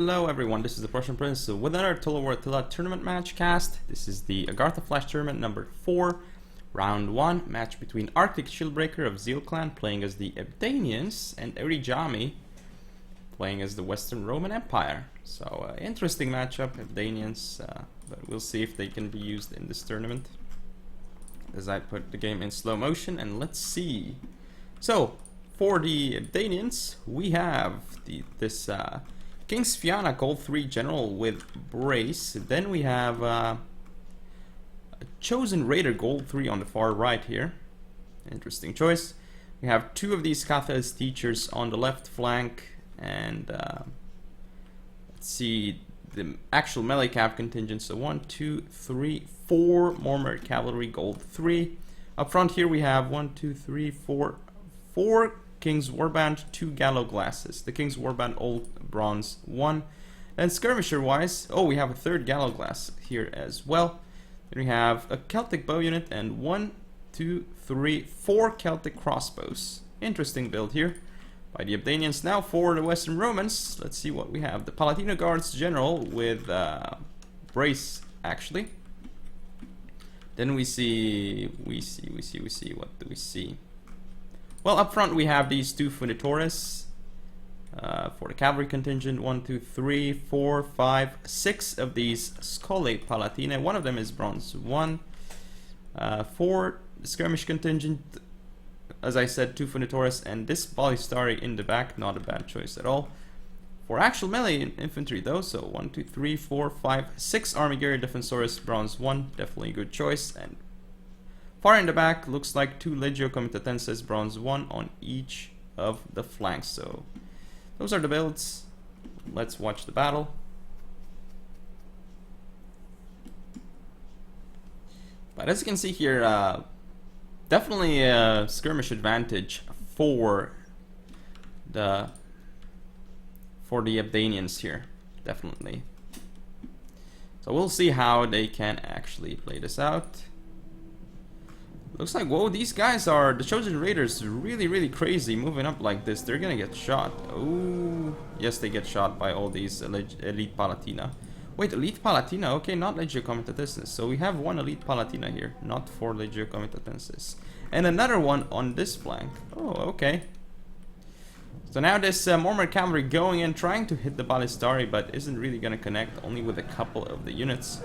Hello everyone, this is the Prussian Prince with another Attila tournament match cast. This is the Agartha Flash Tournament number 4, round 1, match between Arcticshieldbreaker of Zeal Clan playing as the Ebdanians and Erijami playing as the Western Roman Empire. So interesting matchup, Ebdanians, but we'll see if they can be used in this tournament. As I put the game in slow motion, and let's see. So, for the Ebdanians, we have this King's Fianna Gold 3 General with Brace. Then we have a Chosen Raider Gold 3 on the far right here. Interesting choice. We have two of these Katha's teachers on the left flank, and let's see the actual melee cap contingent. So 1, 2, 3, 4 Mormor Cavalry Gold 3. Up front here we have 1, 2, 3, 4 King's Warband, 2 Gallo Glasses. The King's Warband Old Bronze 1. And skirmisher wise, we have a third Gallo Glass here as well. Then we have a Celtic Bow Unit and 1, 2, 3, 4 Celtic Crossbows. Interesting build here by the Ebdanians. Now for the Western Romans, let's see what we have. The Palatino Guards General with Brace, actually. Then we see, what do we see? Well, up front we have these two Funitores for the cavalry contingent. 1, 2, 3, 4, 5, 6 of these Scole Palatine. One of them is Bronze 1. For the skirmish contingent, as I said, 2 Funitores and this Ballistari in the back. Not a bad choice at all. For actual melee infantry though, so 1, 2, 3, 4, 5, 6 Armigeri Defensores Bronze 1. Definitely a good choice. And far in the back, looks like 2 Legio Comitatenses Bronze 1 on each of the flanks. So those are the builds. Let's watch the battle. But as you can see here, definitely a skirmish advantage for the Ebdanians here. Definitely. So we'll see how they can actually play this out. Looks like, whoa, these guys are, the Chosen Raiders, really crazy moving up like this. They're gonna get shot. Oh, yes, they get shot by all these Elite Palatina. Wait, Elite Palatina? Okay, not Legio Comitatenses. So we have one Elite Palatina here, not 4 Legio Comitatenses. And another one on this flank. Oh, okay. So now this Mormor Cavalry going in, trying to hit the Ballistari, but isn't really gonna connect, only with a couple of the units.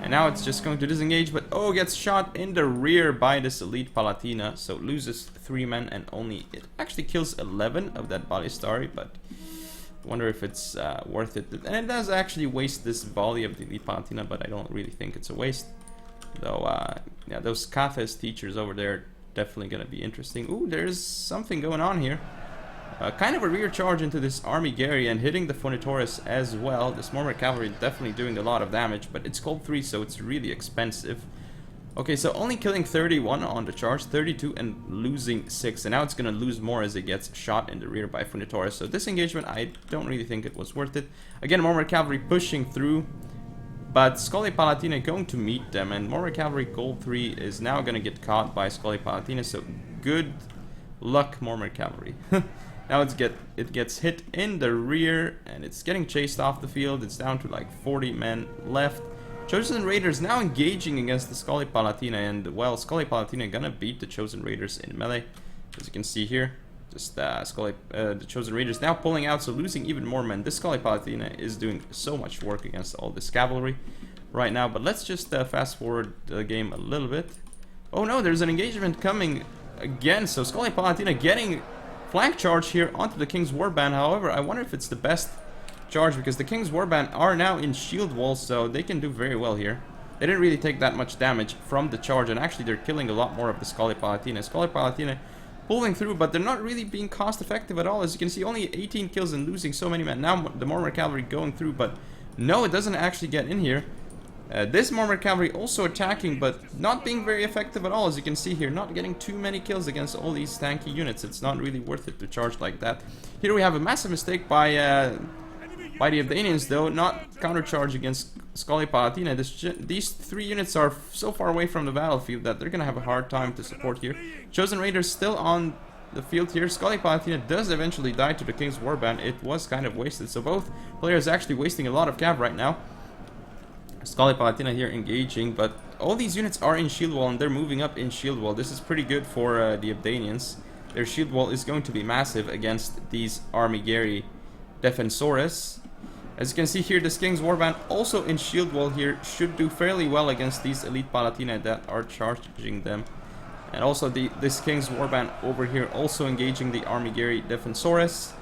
And now it's just going to disengage, but gets shot in the rear by this Elite Palatina, so loses 3 men and it actually kills 11 of that Ballistari, but I wonder if it's worth it. And it does actually waste this volley of the Elite Palatina, but I don't really think it's a waste. Though, yeah, those Katha's teachers over there definitely gonna be interesting. Ooh, there's something going on here. Kind of a rear charge into this Armigeri and hitting the Funitores as well. This Mormor Cavalry definitely doing a lot of damage, but it's Gold 3, so it's really expensive. Okay, so only killing 31 on the charge, 32, and losing 6. And now it's going to lose more as it gets shot in the rear by Funitores. So this engagement, I don't really think it was worth it. Again, Mormor Cavalry pushing through, but Scole Palatine going to meet them. And Mormor Cavalry Gold 3 is now going to get caught by Scole Palatine, so good luck, Mormor Cavalry. Now it gets hit in the rear, and it's getting chased off the field. It's down to like 40 men left. Chosen Raiders now engaging against the Scole Palatine, and well, Scole Palatine gonna beat the Chosen Raiders in melee, as you can see here. Just the Chosen Raiders now pulling out, so losing even more men. This Scole Palatine is doing so much work against all this cavalry right now. But let's just fast forward the game a little bit. Oh no, there's an engagement coming again. So Scole Palatine getting flank charge here onto the King's Warband. However, I wonder if it's the best charge, because the King's Warband are now in shield walls, so they can do very well here. They didn't really take that much damage from the charge, and actually they're killing a lot more of the Scole Palatine. Scole Palatine pulling through, but they're not really being cost effective at all. As you can see, only 18 kills and losing so many men. Now the Mormor Cavalry going through, but no, it doesn't actually get in here. This Mormor Cavalry also attacking, but not being very effective at all, as you can see here. Not getting too many kills against all these tanky units. It's not really worth it to charge like that. Here we have a massive mistake by the Ebdanians, though. Not countercharge against Scole Palatine. These 3 units are so far away from the battlefield that they're going to have a hard time to support here. Chosen Raiders still on the field here. Scully Palatina does eventually die to the King's Warband. It was kind of wasted, so both players actually wasting a lot of cav right now. Scully Palatina here engaging, but all these units are in shield wall and they're moving up in shield wall. This is pretty good for the Abdanians. Their shield wall is going to be massive against these Armigeri Defensores. As you can see here, this King's Warband also in shield wall here should do fairly well against these Elite Palatina that are charging them. And also this King's Warband over here also engaging the Armigeri Defensores.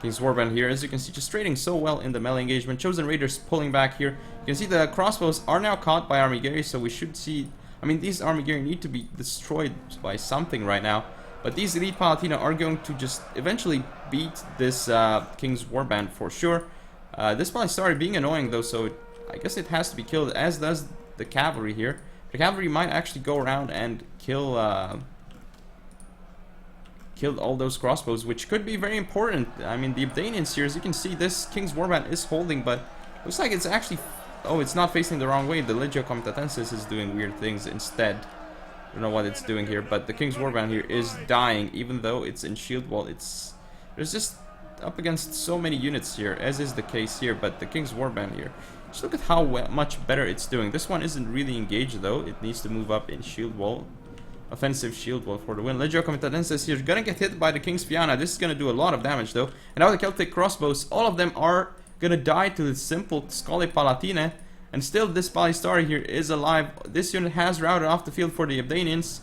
King's Warband here, as you can see, just trading so well in the melee engagement. Chosen Raiders pulling back here. You can see the crossbows are now caught by Armigeri, so we should see... I mean, these Armigeri need to be destroyed by something right now. But these Elite Palatina are going to just eventually beat this King's Warband for sure. This probably started being annoying though, so I guess it has to be killed, as does the cavalry here. The cavalry might actually go around and kill all those crossbows, which could be very important. I mean, the Abdanians here, as you can see, this King's Warband is holding, but looks like it's actually... Oh, it's not facing the wrong way. The Legio Comitatensis is doing weird things instead. I don't know what it's doing here, but the King's Warband here is dying, even though it's in shield wall. There's just up against so many units here, as is the case here, but the King's Warband here, just look at how much better it's doing. This one isn't really engaged though. It needs to move up in shield wall. Offensive shield wall for the win. Legio Comitatensis here gonna get hit by the King's Fianna. This is gonna do a lot of damage though. And now the Celtic crossbows, all of them are gonna die to the simple Scully Palatine. And still this Balistari here is alive. This unit has routed off the field for the Abdanians.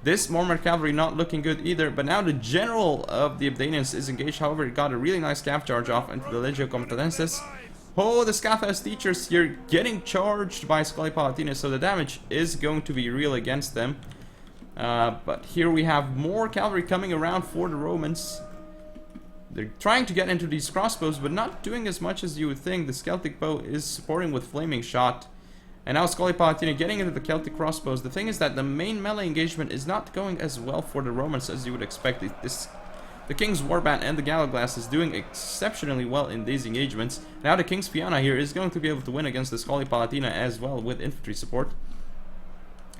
This Mormon cavalry not looking good either, but now the general of the Abdanians is engaged. However, it got a really nice cav charge off into the Legio Comitatensis. Oh, the Scathas teachers here getting charged by Scully Palatina, so the damage is going to be real against them. But here we have more cavalry coming around for the Romans. They're trying to get into these crossbows, but not doing as much as you would think. The Celtic bow is supporting with flaming shot. And now Scully Palatina getting into the Celtic crossbows. The thing is that the main melee engagement is not going as well for the Romans as you would expect. The King's Warband and the Galloglass is doing exceptionally well in these engagements. Now the King's Fianna here is going to be able to win against the Scully Palatina as well with infantry support.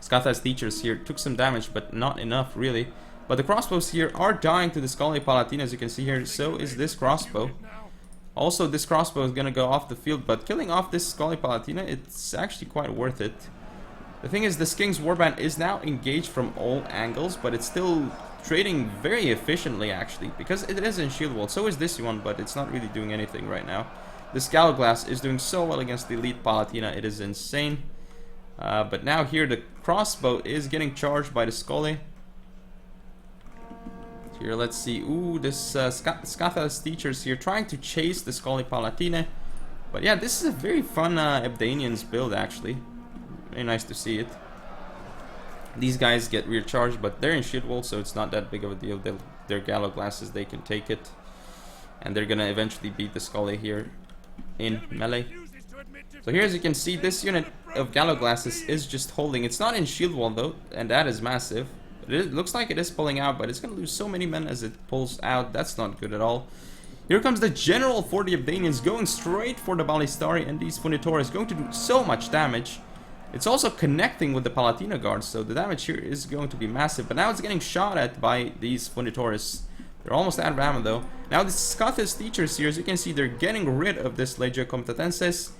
Scathas teachers here took some damage, but not enough really. But the crossbows here are dying to the Scully Palatina, as you can see here. So is this crossbow. Also, this crossbow is gonna go off the field, but killing off this Scully Palatina, it's actually quite worth it. The thing is, this King's Warband is now engaged from all angles, but it's still trading very efficiently actually, because it is in shield wall. So is this one, but it's not really doing anything right now. This Galloglass is doing so well against the Elite Palatina, it is insane. But now here the crossbow is getting charged by the Scully. Here, let's see. Ooh, this Scathas teachers here trying to chase the Scully Palatine. But yeah, this is a very fun Abdanians build actually. Very nice to see it. These guys get recharged, but they're in shield wall, so it's not that big of a deal. They're Galloglasses, they can take it. And they're gonna eventually beat the Scully here in melee. So here, as you can see, this unit of Galloglasses is just holding. It's not in shield wall though, and that is massive. It looks like it is pulling out, but it's going to lose so many men as it pulls out. That's not good at all. Here comes the general for the Abdanians, going straight for the Balistari, and these Funitores going to do so much damage. It's also connecting with the Palatina guards, so the damage here is going to be massive. But now it's getting shot at by these Funitores. They're almost out of ammo though. Now the Scathas teachers here, as you can see, they're getting rid of this Legio Comitatensis.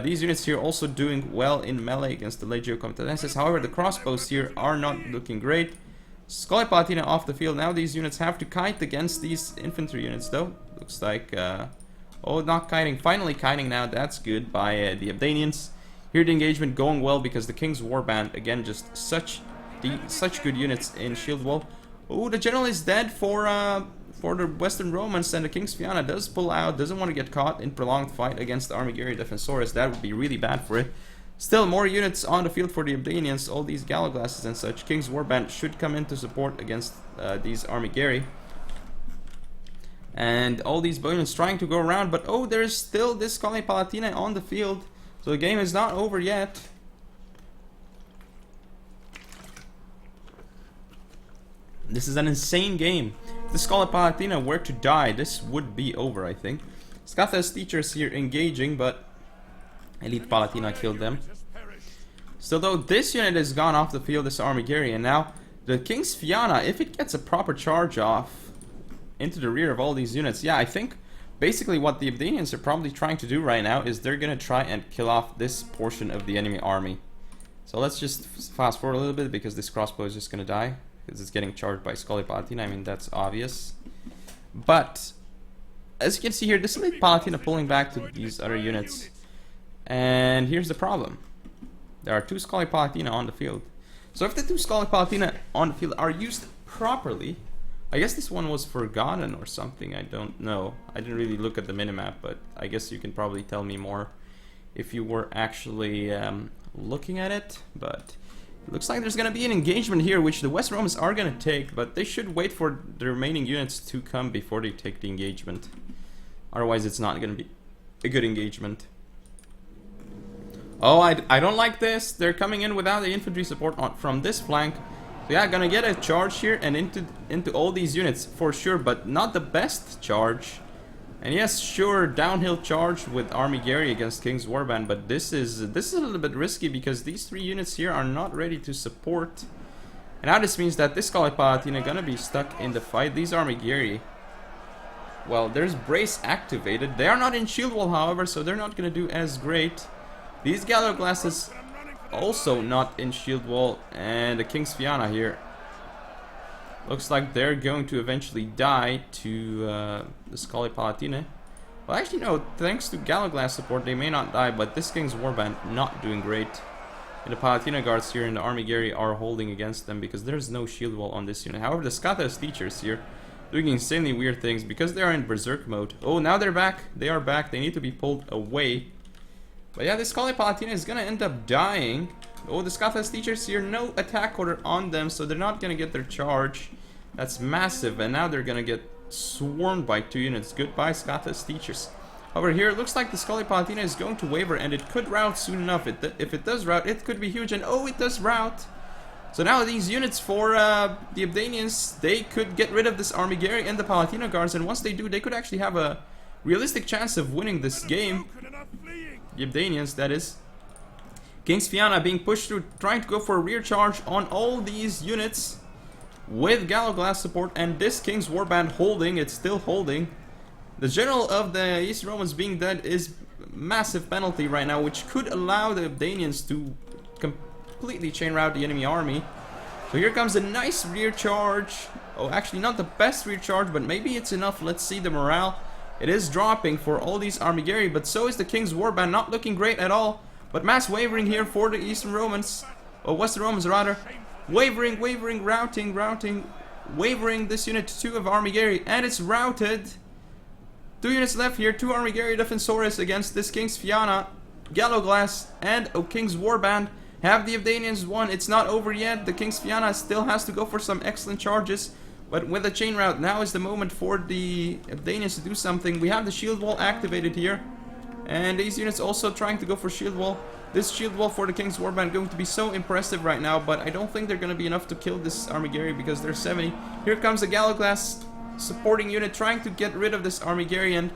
These units here also doing well in melee against the Legio Comitatensis. However, the crossbows here are not looking great. Scully Palatina off the field. Now these units have to kite against these infantry units though. Looks like... oh, not kiting. Finally kiting now. That's good by the Abdanians. Here the engagement going well because the King's Warband, again, just such good units in shield wall. Oh, the general is dead for the Western Romans, and the King's Fianna does pull out, doesn't want to get caught in prolonged fight against the Armigeri Defensores. That would be really bad for it. Still, more units on the field for the Abdanians, all these Galloglasses and such. King's Warband should come in to support against these Armigeri. And all these units trying to go around, but oh, there's still this Scully Palatina on the field. So the game is not over yet. This is an insane game. If the Scully Palatina were to die, this would be over, I think. Scathas teachers here engaging, but Elite Palatina killed them. Still though, this unit has gone off the field, this Armigeri, and now The King's Fianna, if it gets a proper charge off into the rear of all these units, yeah, I think basically what the Abdanians are probably trying to do right now is they're gonna try and kill off this portion of the enemy army. So let's just fast forward a little bit because this crossbow is just gonna die because it's getting charged by Scully Palatina. I mean, that's obvious. But as you can see here, this is Palatina pulling back to these other units. And here's the problem. There are 2 Scully Palatina on the field. So if the 2 Scully Palatina on the field are used properly, I guess this one was forgotten or something, I don't know. I didn't really look at the minimap, but I guess you can probably tell me more if you were actually looking at it. But it looks like there's going to be an engagement here, which the West Romans are going to take, but they should wait for the remaining units to come before they take the engagement. Otherwise, it's not going to be a good engagement. Oh, I don't like this. They're coming in without the infantry support from this flank. So yeah, gonna get a charge here and into all these units for sure, but not the best charge. And yes, sure, downhill charge with Army Gary against King's Warband, but this is a little bit risky because these 3 units here are not ready to support. And now this means that this Scully Palatina gonna be stuck in the fight. These Army Gary, well, there's brace activated. They are not in shield wall, however, so they're not gonna do as great. These Gallo Glasses also not in shield wall, and the King's Fianna here looks like they're going to eventually die to the Scully Palatina. Well, actually no, thanks to Gallo Glass support they may not die, but this King's Warband not doing great. And the Palatina guards here in the Army Gary are holding against them because there's no shield wall on this unit. However, the Skatha's teachers here doing insanely weird things because they are in berserk mode. Oh, now they're back. They are back. They need to be pulled away. But yeah, this Scully Palatina is gonna end up dying. Oh, the Skatha's teachers here, no attack order on them, so they're not gonna get their charge. That's massive, and now they're gonna get swarmed by 2 units. Goodbye, Skatha's teachers. However, here it looks like the Scully Palatina is going to waver, and it could rout soon enough. If it does rout, it could be huge, and oh, it does rout. So now these units for the Abdanians, they could get rid of this Army Gary and the Palatina guards, and once they do, they could actually have a realistic chance of winning this game. The Abdanians, that is. King's Fianna being pushed through, trying to go for a rear charge on all these units with Gallo Glass support, and this King's Warband holding, it's still holding. The general of the East Romans being dead is massive penalty right now, which could allow the Abdanians to completely chain rout the enemy army. So here comes a nice rear charge. Oh, actually not the best rear charge, but maybe it's enough. Let's see the morale. It is dropping for all these Army Gary, but so is the King's Warband, not looking great at all. But mass wavering here for the Eastern Romans, or Western Romans rather. Wavering, routing, wavering this unit 2 of Army Gary, and it's routed. 2 units left here, 2 Army Gary Defensores against this King's Fianna. Gallo Glass and a King's Warband. Have the Abdanians won? It's not over yet. The King's Fianna still has to go for some excellent charges. But with the chain route, now is the moment for the Abdanians to do something. We have the shield wall activated here. And these units also trying to go for shield wall. This shield wall for the King's Warband going to be so impressive right now. But I don't think they're going to be enough to kill this Army Gary because they're 70. Here comes the Gallo Glass supporting unit trying to get rid of this Army Gary. And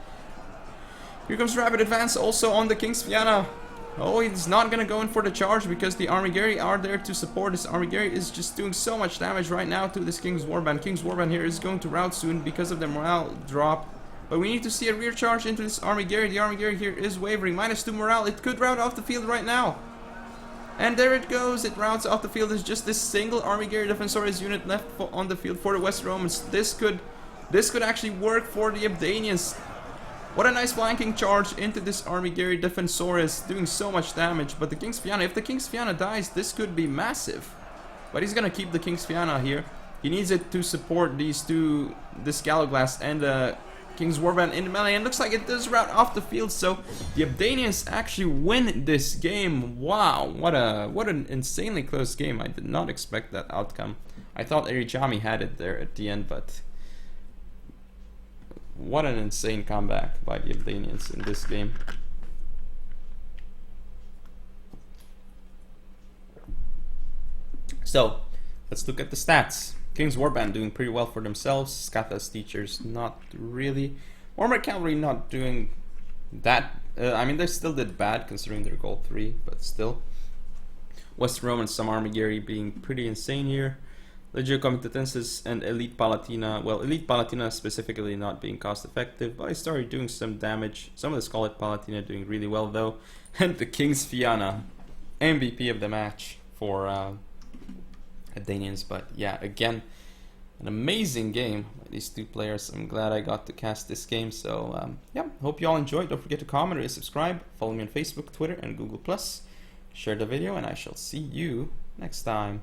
here comes rapid advance also on the King's Fianna. Oh, he's not going to go in for the charge because the Army Gary are there to support. This Army Gary is just doing so much damage right now to this King's Warband. King's Warband here is going to rout soon because of the morale drop. But we need to see a rear charge into this Army Gary. The Army Gary here is wavering. -2 morale. It could rout off the field right now. And there it goes. It routes off the field. There's just this single Army Gary Defensores unit left on the field for the West Romans. This could actually work for the Abdanians. What a nice flanking charge into this Army Gary Defensores, doing so much damage. But the King's Fianna, if the King's Fianna dies, this could be massive. But he's gonna keep the King's Fianna here. He needs it to support these 2, this Gallo Glass and the King's Warband in the melee. And it looks like it does rout off the field, so the Abdanians actually win this game. Wow, what an insanely close game. I did not expect that outcome. I thought Erijami had it there at the end, but what an insane comeback by the Abdanians in this game. So, let's look at the stats. King's Warband doing pretty well for themselves. Skatha's teachers not really. Warmer Cavalry not doing that. I mean, they still did bad considering their goal 3, but still. West Romans, some Army Gary being pretty insane here. Legio Competensis and Elite Palatina. Well, Elite Palatina specifically not being cost effective, but I started doing some damage. Some of the Scarlet Palatina doing really well though. And the King's Fianna, MVP of the match for Danians. But yeah, again, an amazing game by these two players. I'm glad I got to cast this game. So yeah, hope you all enjoyed. Don't forget to comment or subscribe. Follow me on Facebook, Twitter, and Google+. Share the video, and I shall see you next time.